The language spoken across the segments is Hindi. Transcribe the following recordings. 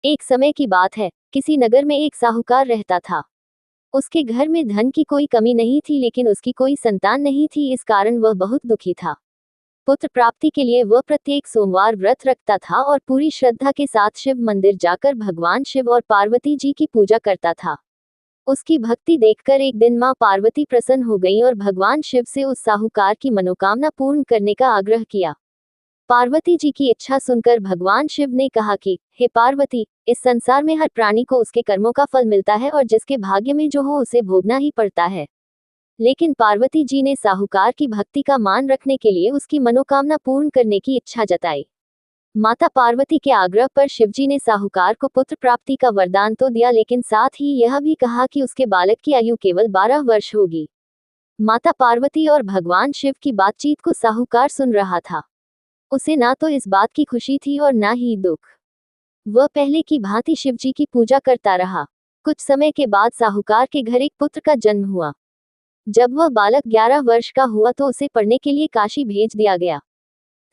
एक समय की बात है, किसी नगर में एक साहूकार रहता था। उसके घर में धन की कोई कमी नहीं थी, लेकिन उसकी कोई संतान नहीं थी, इस कारण वह बहुत दुखी था। पुत्र प्राप्ति के लिए वह प्रत्येक सोमवार व्रत रखता था और पूरी श्रद्धा के साथ शिव मंदिर जाकर भगवान शिव और पार्वती जी की पूजा करता था। उसकी भक्ति देखकर एक दिन मां पार्वती प्रसन्न हो गईं और भगवान शिव से उस साहूकार की मनोकामना पूर्ण करने का आग्रह किया। पार्वती जी की इच्छा सुनकर भगवान शिव ने कहा कि हे पार्वती, इस संसार में हर प्राणी को उसके कर्मों का फल मिलता है और जिसके भाग्य में जो हो उसे भोगना ही पड़ता है। लेकिन पार्वती जी ने साहूकार की भक्ति का मान रखने के लिए उसकी मनोकामना पूर्ण करने की इच्छा जताई। माता पार्वती के आग्रह पर शिवजी ने साहूकार को पुत्र प्राप्ति का वरदान तो दिया, लेकिन साथ ही यह भी कहा कि उसके बालक की आयु केवल 12 वर्ष होगी। माता पार्वती और भगवान शिव की बातचीत को साहूकार सुन रहा था। उसे ना तो इस बात की खुशी थी और ना ही दुख। वह पहले की भांति शिवजी की पूजा करता रहा। कुछ समय के बाद साहूकार के घर एक पुत्र का जन्म हुआ। जब वह बालक 11 वर्ष का हुआ तो उसे पढ़ने के लिए काशी भेज दिया गया।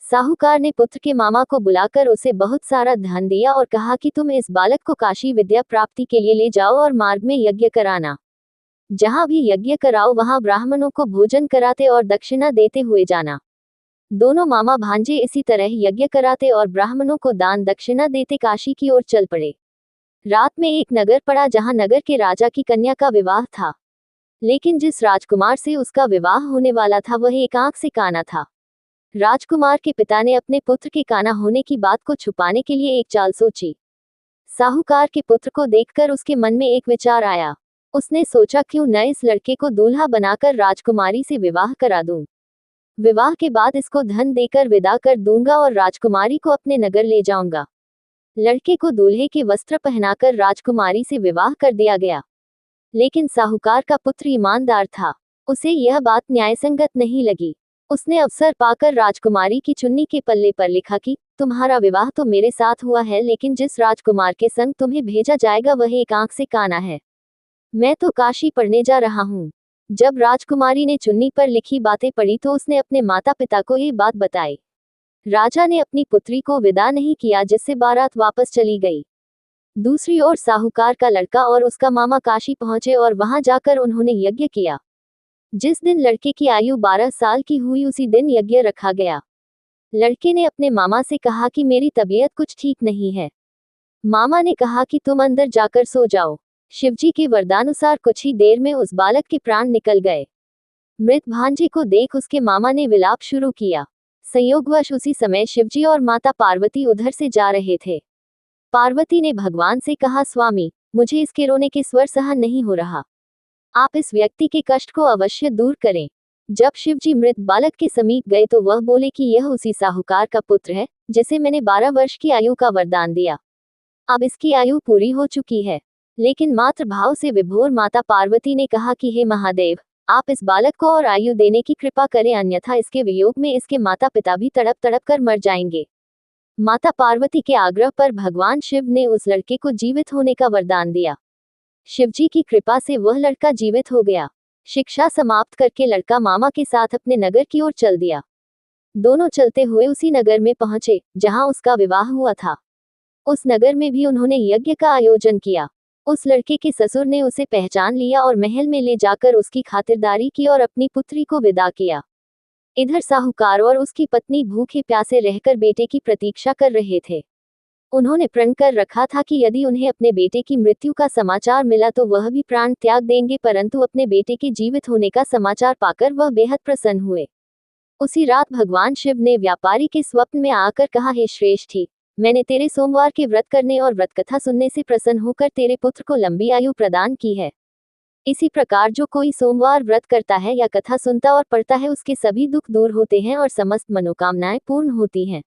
साहूकार ने पुत्र के मामा को बुलाकर उसे बहुत सारा धन दिया और कहा कि तुम इस बालक को काशी विद्या प्राप्ति के लिए ले जाओ और मार्ग में यज्ञ कराना। जहां भी यज्ञ कराओ वहां ब्राह्मणों को भोजन कराते और दक्षिणा देते हुए जाना। दोनों मामा भांजे इसी तरह यज्ञ कराते और ब्राह्मणों को दान दक्षिणा देते काशी की ओर चल पड़े। रात में एक नगर पड़ा जहां नगर के राजा की कन्या का विवाह था। लेकिन जिस राजकुमार से उसका विवाह होने वाला था वह एक आंख से काना था। राजकुमार के पिता ने अपने पुत्र के काना होने की बात को छुपाने के लिए एक चाल सोची। साहूकार के पुत्र को देखकर उसके मन में एक विचार आया। उसने सोचा, क्यों न इस लड़के को दूल्हा बनाकर राजकुमारी से विवाह करा दूं। विवाह के बाद इसको धन देकर विदा कर दूंगा और राजकुमारी को अपने नगर ले जाऊंगा। लड़के को दूल्हे के वस्त्र पहनाकर राजकुमारी से विवाह कर दिया गया। लेकिन साहूकार का पुत्र ईमानदार था। उसे यह बात न्यायसंगत नहीं लगी। उसने अवसर पाकर राजकुमारी की चुन्नी के पल्ले पर लिखा कि तुम्हारा विवाह तो मेरे साथ हुआ है, लेकिन जिस राजकुमार के संग तुम्हें भेजा जाएगा वह एक आंख से काना है। मैं तो काशी पढ़ने जा रहा हूँ। जब राजकुमारी ने चुन्नी पर लिखी बातें पढ़ी तो उसने अपने माता पिता को ये बात बताई। राजा ने अपनी पुत्री को विदा नहीं किया, जिससे बारात वापस चली गई। दूसरी ओर साहूकार का लड़का और उसका मामा काशी पहुंचे और वहां जाकर उन्होंने यज्ञ किया। जिस दिन लड़के की आयु 12 साल की हुई उसी दिन यज्ञ रखा गया। लड़के ने अपने मामा से कहा कि मेरी तबीयत कुछ ठीक नहीं है। मामा ने कहा कि तुम अंदर जाकर सो जाओ। शिवजी के वरदानुसार कुछ ही देर में उस बालक के प्राण निकल गए। मृत भांजे को देख उसके मामा ने विलाप शुरू किया। संयोगवश उसी समय शिवजी और माता पार्वती उधर से जा रहे थे। पार्वती ने भगवान से कहा, स्वामी, मुझे इसके रोने के स्वर सहन नहीं हो रहा। आप इस व्यक्ति के कष्ट को अवश्य दूर करें। जब शिवजी मृत बालक के समीप गए तो वह बोले कि यह उसी साहूकार का पुत्र है जिसे मैंने 12 वर्ष की आयु का वरदान दिया। अब इसकी आयु पूरी हो चुकी है। लेकिन मातृ भाव से विभोर माता पार्वती ने कहा कि हे महादेव, आप इस बालक को और आयु देने की कृपा करें, अन्यथा इसके वियोग में इसके माता पिता भी तड़प तड़प कर मर जाएंगे। माता पार्वती के आग्रह पर भगवान शिव ने उस लड़के को जीवित होने का वरदान दिया। शिवजी की कृपा से वह लड़का जीवित हो गया। शिक्षा समाप्त करके लड़का मामा के साथ अपने नगर की ओर चल दिया। दोनों चलते हुए उसी नगर में पहुंचे जहां उसका विवाह हुआ था। उस नगर में भी उन्होंने यज्ञ का आयोजन किया। उस लड़के के ससुर ने उसे पहचान लिया और महल में ले जाकर उसकी खातिरदारी की और अपनी पुत्री को विदा किया। इधर साहूकार और उसकी पत्नी भूखे प्यासे रहकर बेटे की प्रतीक्षा कर रहे थे। उन्होंने प्रण कर रखा था कि यदि उन्हें अपने बेटे की मृत्यु का समाचार मिला तो वह भी प्राण त्याग देंगे, परंतु अपने बेटे के जीवित होने का समाचार पाकर वह बेहद प्रसन्न हुए। उसी रात भगवान शिव ने व्यापारी के स्वप्न में आकर कहा, हे श्रेष्ठी, मैंने तेरे सोमवार के व्रत करने और व्रत कथा सुनने से प्रसन्न होकर तेरे पुत्र को लंबी आयु प्रदान की है। इसी प्रकार जो कोई सोमवार व्रत करता है या कथा सुनता और पढ़ता है उसके सभी दुख दूर होते हैं और समस्त मनोकामनाएं पूर्ण होती हैं।